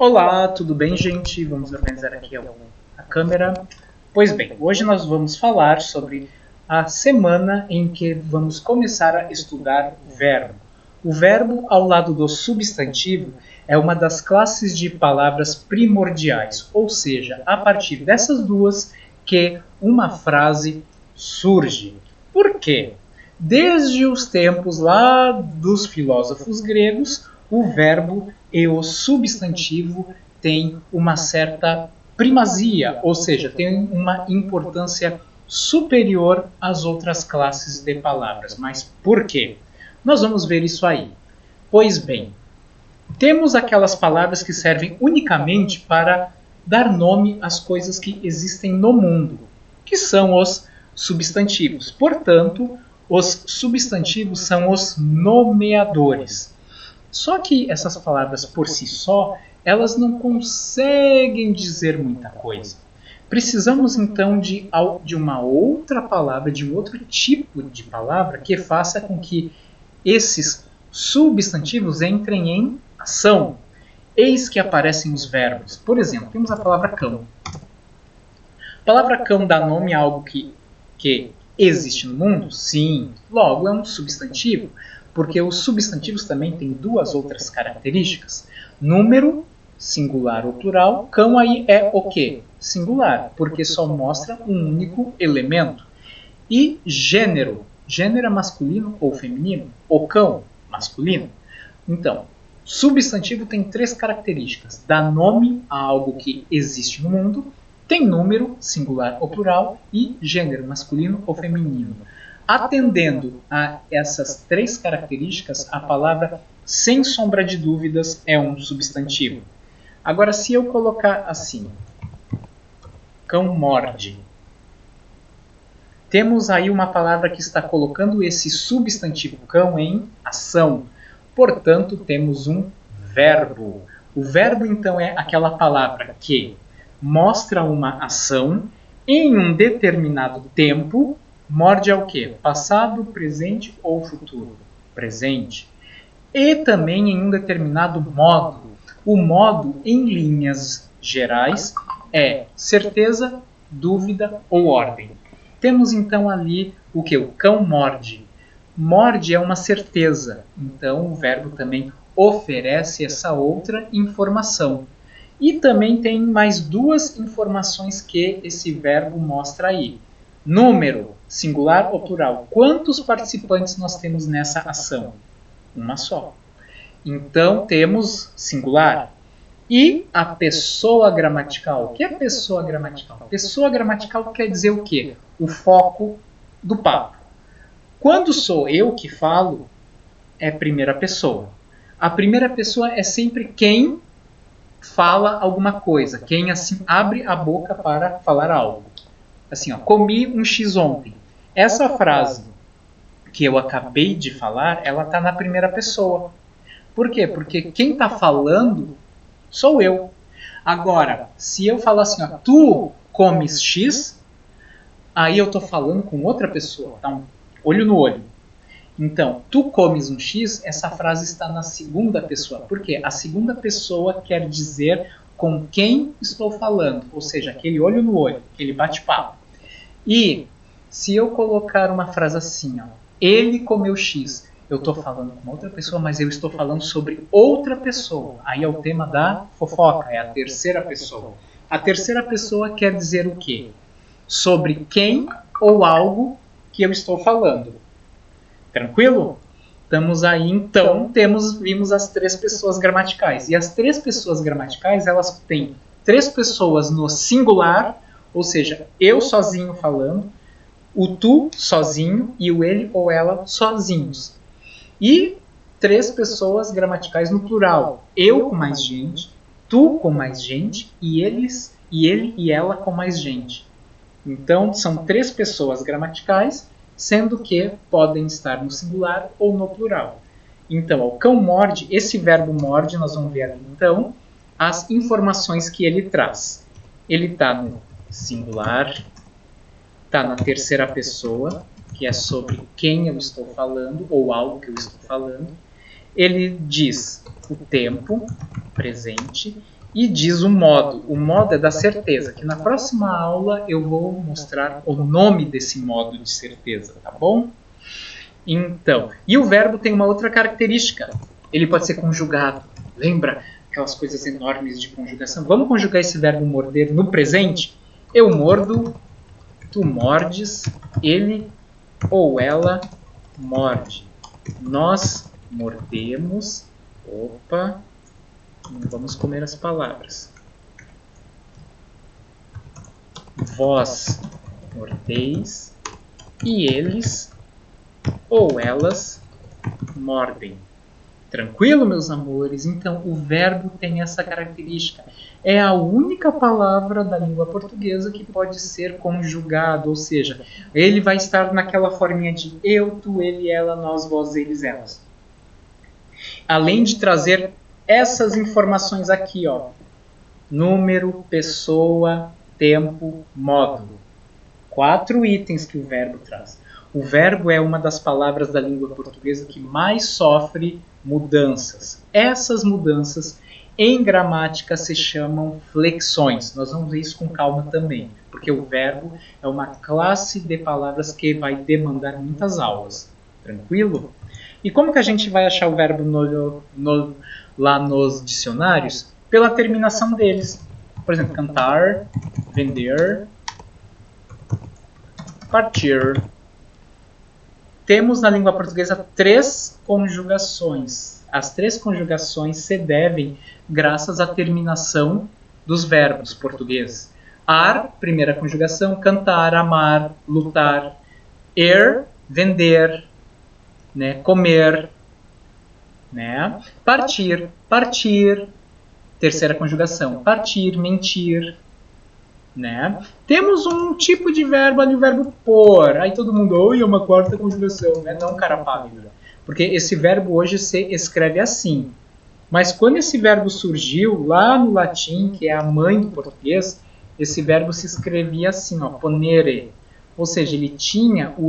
Olá, tudo bem, gente? Vamos organizar aqui a câmera. Pois bem, hoje nós vamos falar sobre a semana em que vamos começar a estudar o verbo. O verbo, ao lado do substantivo, é uma das classes de palavras primordiais, ou seja, a partir dessas duas que uma frase surge. Por quê? Desde os tempos lá dos filósofos gregos, o verbo e o substantivo têm uma certa primazia, ou seja, têm uma importância superior às outras classes de palavras. Mas por quê? Nós vamos ver isso aí. Pois bem, temos aquelas palavras que servem unicamente para dar nome às coisas que existem no mundo, que são os substantivos. Portanto, os substantivos são os nomeadores. Só que essas palavras por si só, elas não conseguem dizer muita coisa. Precisamos então de uma outra palavra, de um outro tipo de palavra que faça com que esses substantivos entrem em ação. Eis que aparecem os verbos. Por exemplo, temos a palavra cão. A palavra cão dá nome a algo que existe no mundo? Sim. Logo, é um substantivo, porque os substantivos também têm duas outras características. Número, singular ou plural. Cão aí é o quê? Singular, porque só mostra um único elemento. E gênero. Gênero é masculino ou feminino? O cão, masculino. Então, substantivo tem três características. Dá nome a algo que existe no mundo, tem número, singular ou plural, e gênero, masculino ou feminino. Atendendo a essas três características, a palavra, sem sombra de dúvidas, é um substantivo. Agora, se eu colocar assim, cão morde, temos aí uma palavra que está colocando esse substantivo cão em ação. Portanto, temos um verbo. O verbo, então, é aquela palavra que mostra uma ação em um determinado tempo. Morde é o quê? Passado, presente ou futuro? Presente. E também em um determinado modo. O modo, em linhas gerais, é certeza, dúvida ou ordem. Temos então ali o que? O cão morde. Morde é uma certeza. Então o verbo também oferece essa outra informação. E também tem mais duas informações que esse verbo mostra aí. Número, singular ou plural. Quantos participantes nós temos nessa ação? Uma só. Então temos singular. E a pessoa gramatical. O que é pessoa gramatical? Pessoa gramatical quer dizer o quê? O foco do papo. Quando sou eu que falo, é primeira pessoa. A primeira pessoa é sempre quem fala alguma coisa, quem assim abre a boca para falar algo. Assim, ó, comi um X ontem. Essa frase que eu acabei de falar, ela está na primeira pessoa. Por quê? Porque quem está falando sou eu. Agora, se eu falar assim, ó, tu comes X, aí eu estou falando com outra pessoa, tá? Olho no olho. Então, tu comes um X, essa frase está na segunda pessoa. Por quê? A segunda pessoa quer dizer com quem estou falando, ou seja, aquele olho no olho, aquele bate-papo. E se eu colocar uma frase assim, ó, ele comeu X, eu estou falando com outra pessoa, mas eu estou falando sobre outra pessoa. Aí é o tema da fofoca, é a terceira pessoa. A terceira pessoa quer dizer o quê? Sobre quem ou algo que eu estou falando. Tranquilo? Estamos aí, então, vimos as três pessoas gramaticais. E as três pessoas gramaticais, elas têm três pessoas no singular, ou seja, eu sozinho falando, o tu sozinho e o ele ou ela sozinhos. E três pessoas gramaticais no plural. Eu com mais gente, tu com mais gente e ele e ela com mais gente. Então, são três pessoas gramaticais, sendo que podem estar no singular ou no plural. Então, o cão morde, esse verbo morde, nós vamos ver ali, então, as informações que ele traz. Ele está no singular, está na terceira pessoa, que é sobre quem eu estou falando, ou algo que eu estou falando. Ele diz o tempo presente E diz o modo. O modo é da certeza, que na próxima aula eu vou mostrar o nome desse modo de certeza, tá bom? Então, e o verbo tem uma outra característica. Ele pode ser conjugado. Lembra aquelas coisas enormes de conjugação? Vamos conjugar esse verbo morder no presente? Eu mordo, tu mordes, ele ou ela morde. Nós mordemos. Opa, não vamos comer as palavras. Vós mordeis e eles ou elas mordem. Tranquilo, meus amores? Então, o verbo tem essa característica. É a única palavra da língua portuguesa que pode ser conjugado, ou seja, ele vai estar naquela forminha de eu, tu, ele, ela, nós, vós, eles, elas. Além de trazer essas informações aqui, ó. Número, pessoa, tempo, modo. 4 itens que o verbo traz. O verbo é uma das palavras da língua portuguesa que mais sofre mudanças. Essas mudanças em gramática se chamam flexões. Nós vamos ver isso com calma também, porque o verbo é uma classe de palavras que vai demandar muitas aulas. Tranquilo? E como que a gente vai achar o verbo lá nos dicionários? Pela terminação deles. Por exemplo, cantar, vender, partir. Temos na língua portuguesa 3 conjugações. As 3 conjugações se devem graças à terminação dos verbos portugueses. Ar, primeira conjugação, cantar, amar, lutar. Vender, né, comer. Né? Partir, partir, terceira conjugação. Partir, mentir. Né? Temos um tipo de verbo ali, o verbo pôr. Aí todo mundo, oi, é uma 4ª conjugação, né? Não, cara pálido. Porque esse verbo hoje se escreve assim. Mas quando esse verbo surgiu lá no latim, que é a mãe do português, esse verbo se escrevia assim, ó, ponere. Ou seja, ele tinha o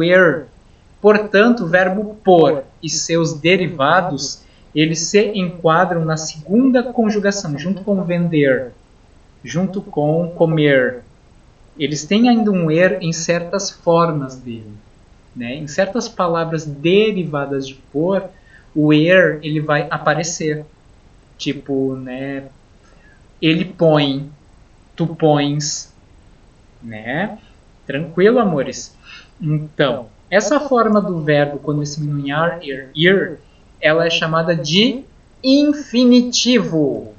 Portanto, o verbo pôr e seus derivados, eles se enquadram na 2ª conjugação, junto com vender, junto com comer. Eles têm ainda um em certas formas dele. Né? Em certas palavras derivadas de pôr, o ele vai aparecer. Tipo, né? Ele põe, tu pões. Né? Tranquilo, amores? Então, essa forma do verbo, quando esse minuar, ir, ela é chamada de infinitivo.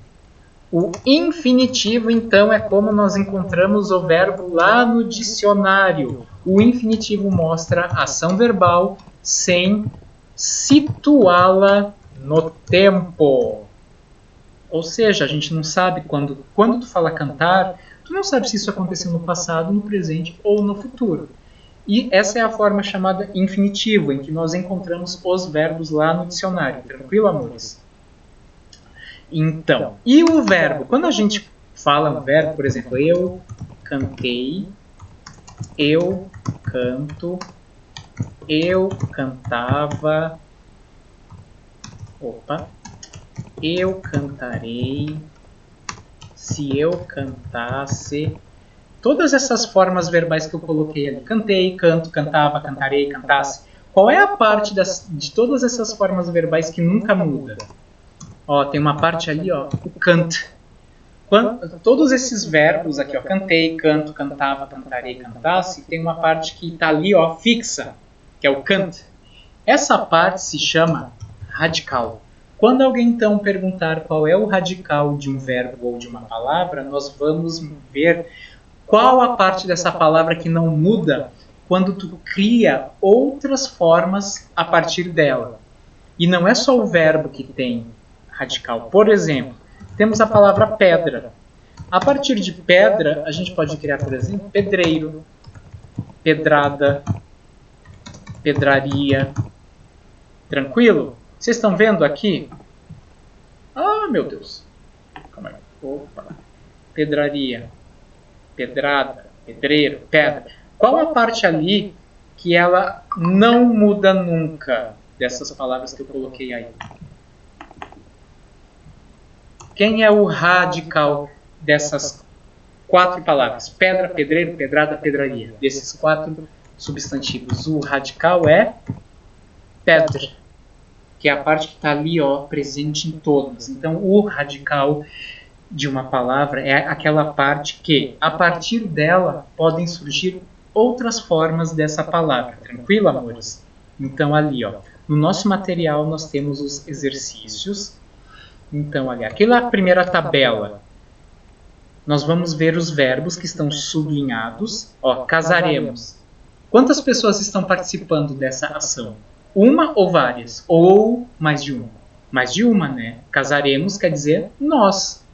O infinitivo, então, é como nós encontramos o verbo lá no dicionário. O infinitivo mostra a ação verbal sem situá-la no tempo. Ou seja, a gente não sabe quando tu fala cantar, tu não sabe se isso aconteceu no passado, no presente ou no futuro. E essa é a forma chamada infinitivo, em que nós encontramos os verbos lá no dicionário. Tranquilo, amores? Então, e o verbo? Quando a gente fala um verbo, por exemplo, eu cantei, eu canto, eu cantava, eu cantarei, se eu cantasse. Todas essas formas verbais que eu coloquei ali, cantei, canto, cantava, cantarei, cantasse. Qual é a parte de todas essas formas verbais que nunca muda? Ó, tem uma parte ali, ó, o cant. Todos esses verbos aqui, ó, cantei, canto, cantava, cantarei, cantasse, tem uma parte que está ali, ó, fixa, que é o cant. Essa parte se chama radical. Quando alguém então perguntar qual é o radical de um verbo ou de uma palavra, nós vamos ver qual a parte dessa palavra que não muda quando tu cria outras formas a partir dela. E não é só o verbo que tem radical. Por exemplo, temos a palavra pedra. A partir de pedra, a gente pode criar, por exemplo, pedreiro, pedrada, pedraria. Tranquilo? Vocês estão vendo aqui? Ah, meu Deus. Calma aí. Opa. Pedraria, pedrada, pedreiro, pedra. Qual a parte ali que ela não muda nunca dessas palavras que eu coloquei aí? Quem é o radical dessas 4 palavras? Pedra, pedreiro, pedrada, pedraria. Desses 4 substantivos, o radical é pedra, que é a parte que está ali, ó, presente em todas. Então, o radical de uma palavra é aquela parte que, a partir dela, podem surgir outras formas dessa palavra. Tranquilo, amores? Então, ali, ó, no nosso material, nós temos os exercícios. Então, ali, aquela primeira tabela, nós vamos ver os verbos que estão sublinhados. Ó, casaremos. Quantas pessoas estão participando dessa ação? Uma ou várias? Ou mais de uma? Mais de uma, né? Casaremos quer dizer nós.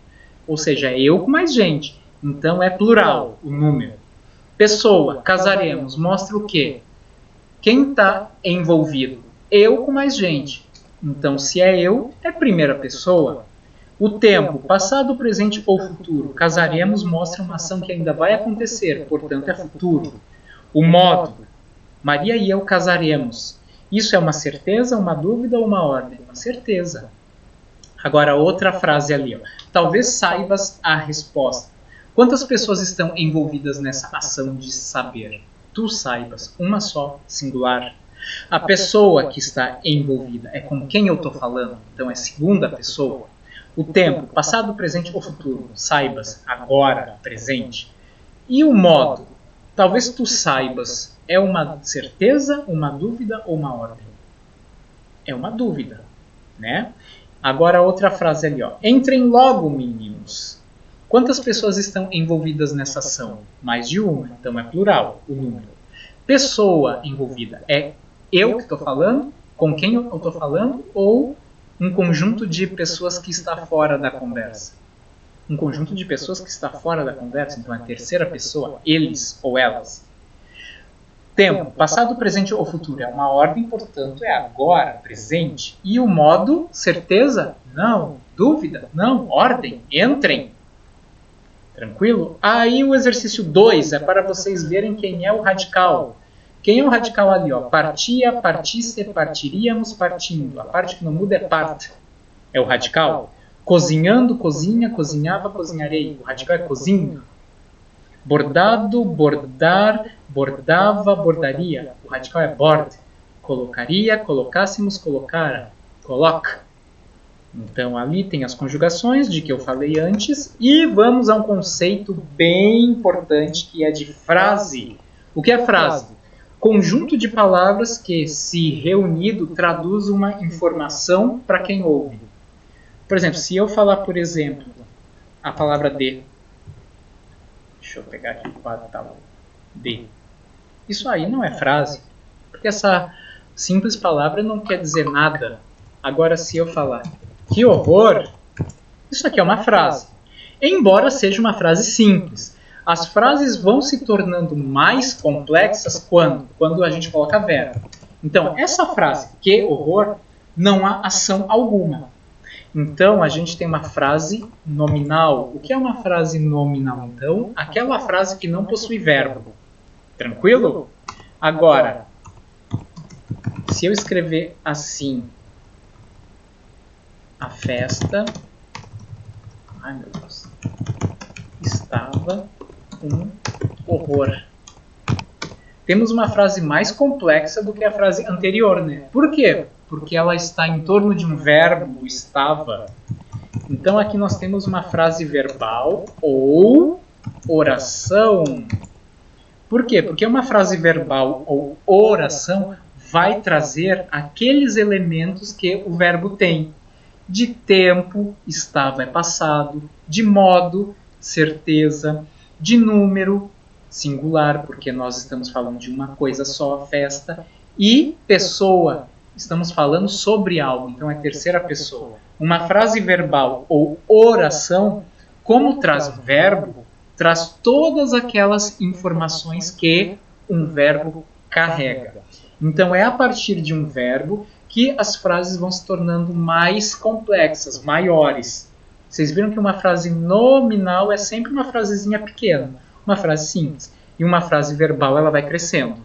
Ou seja, eu com mais gente. Então é plural o número. Pessoa, casaremos, mostra o quê? Quem está envolvido? Eu com mais gente. Então, se é eu, é primeira pessoa. O tempo, passado, presente ou futuro. Casaremos mostra uma ação que ainda vai acontecer, portanto é futuro. O modo, Maria e eu casaremos. Isso é uma certeza, uma dúvida ou uma ordem? Uma certeza. Agora, outra frase ali. Ó. Talvez saibas a resposta. Quantas pessoas estão envolvidas nessa ação de saber? Tu saibas. Uma só, singular. A pessoa que está envolvida é com quem eu estou falando. Então, é segunda pessoa. O tempo, passado, presente ou futuro. Saibas, agora, presente. E o modo? Talvez tu saibas. É uma certeza, uma dúvida ou uma ordem? É uma dúvida, né? Agora outra frase ali, ó. Entrem logo, meninos. Quantas pessoas estão envolvidas nessa ação? Mais de uma, então é plural o número. Pessoa envolvida é eu que estou falando? Com quem eu estou falando? Ou um conjunto de pessoas que está fora da conversa? Um conjunto de pessoas que está fora da conversa, então é a terceira pessoa, eles ou elas. Tempo, passado, presente ou futuro. É uma ordem, portanto, é agora, presente. E o modo, certeza? Não. Dúvida? Não. Ordem? Entrem. Tranquilo? Aí o exercício 2 é para vocês verem quem é o radical. Quem é o radical ali? Ó? Partia, partisse, partiríamos, partindo. A parte que não muda é part. É o radical. Cozinhando, cozinha, cozinhava, cozinharei. O radical é cozinho. Bordado, bordar, bordava, bordaria. O radical é bord. Colocaria, colocássemos, colocara. Coloca. Então ali tem as conjugações de que eu falei antes. E vamos a um conceito bem importante que é de frase. O que é frase? Conjunto de palavras que, se reunido, traduz uma informação para quem ouve. Por exemplo, se eu falar, por exemplo, a palavra de... Deixa eu pegar aqui o quadro tal. De. Isso aí não é frase. Porque essa simples palavra não quer dizer nada. Agora, se eu falar que horror, isso aqui é uma frase. Embora seja uma frase simples. As frases vão se tornando mais complexas quando? Quando a gente coloca verbo. Então, essa frase, que horror, não há ação alguma. Então, a gente tem uma frase nominal. O que é uma frase nominal, então? Aquela frase que não possui verbo. Tranquilo? Agora, se eu escrever assim, a festa... Ai, meu Deus. Estava um horror. Temos uma frase mais complexa do que a frase anterior, né? Por quê? Porque ela está em torno de um verbo, estava. Então aqui nós temos uma frase verbal ou oração. Por quê? Porque uma frase verbal ou oração vai trazer aqueles elementos que o verbo tem. De tempo, estava é passado. De modo, certeza. De número, singular, porque nós estamos falando de uma coisa só, festa. E pessoa, estamos falando sobre algo, então é terceira pessoa. Uma frase verbal ou oração, como traz verbo, traz todas aquelas informações que um verbo carrega. Então é a partir de um verbo que as frases vão se tornando mais complexas, maiores. Vocês viram que uma frase nominal é sempre uma frasezinha pequena, uma frase simples. E uma frase verbal ela vai crescendo,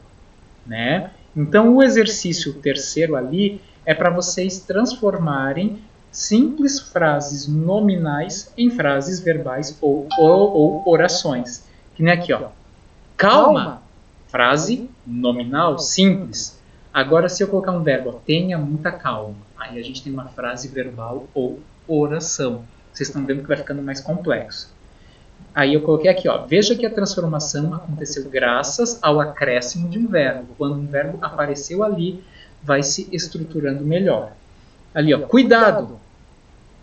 né? Então o exercício terceiro ali é para vocês transformarem simples frases nominais em frases verbais ou orações. Que nem aqui, ó. Calma, frase nominal, simples. Agora, se eu colocar um verbo, ó, tenha muita calma, aí a gente tem uma frase verbal ou oração. Vocês estão vendo que vai ficando mais complexo. Aí eu coloquei aqui, ó, veja que a transformação aconteceu graças ao acréscimo de um verbo. Quando um verbo apareceu ali, vai se estruturando melhor. Ali, ó, cuidado.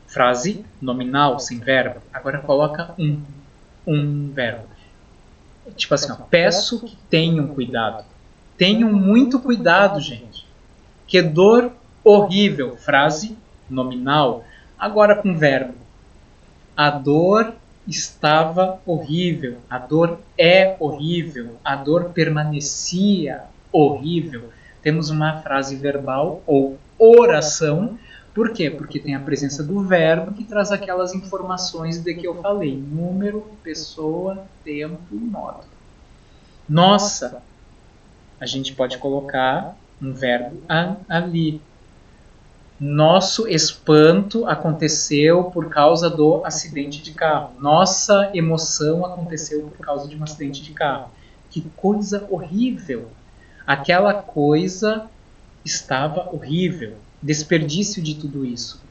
Frase nominal, sem verbo. Agora coloca um verbo. Tipo assim, ó, peço que tenham cuidado. Tenham muito cuidado, gente. Que dor horrível. Frase nominal. Agora com verbo. A dor estava horrível. A dor é horrível. A dor permanecia horrível. Temos uma frase verbal ou oração. Por quê? Porque tem a presença do verbo que traz aquelas informações de que eu falei. Número, pessoa, tempo e modo. Nossa, a gente pode colocar um verbo ali. Nosso espanto aconteceu por causa do acidente de carro. Nossa emoção aconteceu por causa de um acidente de carro. Que coisa horrível! Aquela coisa estava horrível. Desperdício de tudo isso.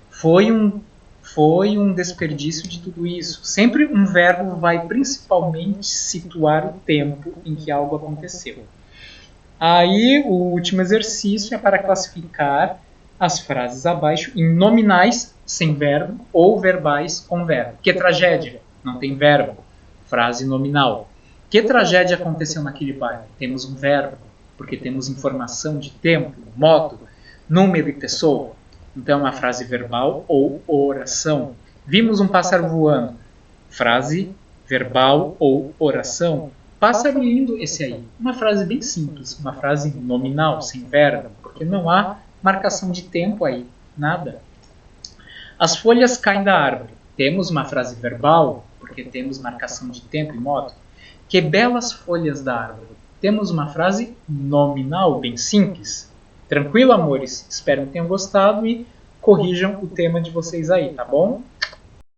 Foi um desperdício de tudo isso. Sempre um verbo vai principalmente situar o tempo em que algo aconteceu. Aí, o último exercício é para classificar as frases abaixo em nominais sem verbo ou verbais com verbo. Que tragédia? Não tem verbo. Frase nominal. Que tragédia aconteceu naquele bairro? Temos um verbo, porque temos informação de tempo, modo, número e pessoa. Então, é uma frase verbal ou oração. Vimos um pássaro voando. Frase verbal ou oração. Pássaro lindo esse aí. Uma frase bem simples, uma frase nominal, sem verbo, porque não há marcação de tempo aí, nada. As folhas caem da árvore. Temos uma frase verbal, porque temos marcação de tempo e modo. Que belas folhas da árvore. Temos uma frase nominal, bem simples. Tranquilo, amores? Espero que tenham gostado e corrijam o tema de vocês aí, tá bom?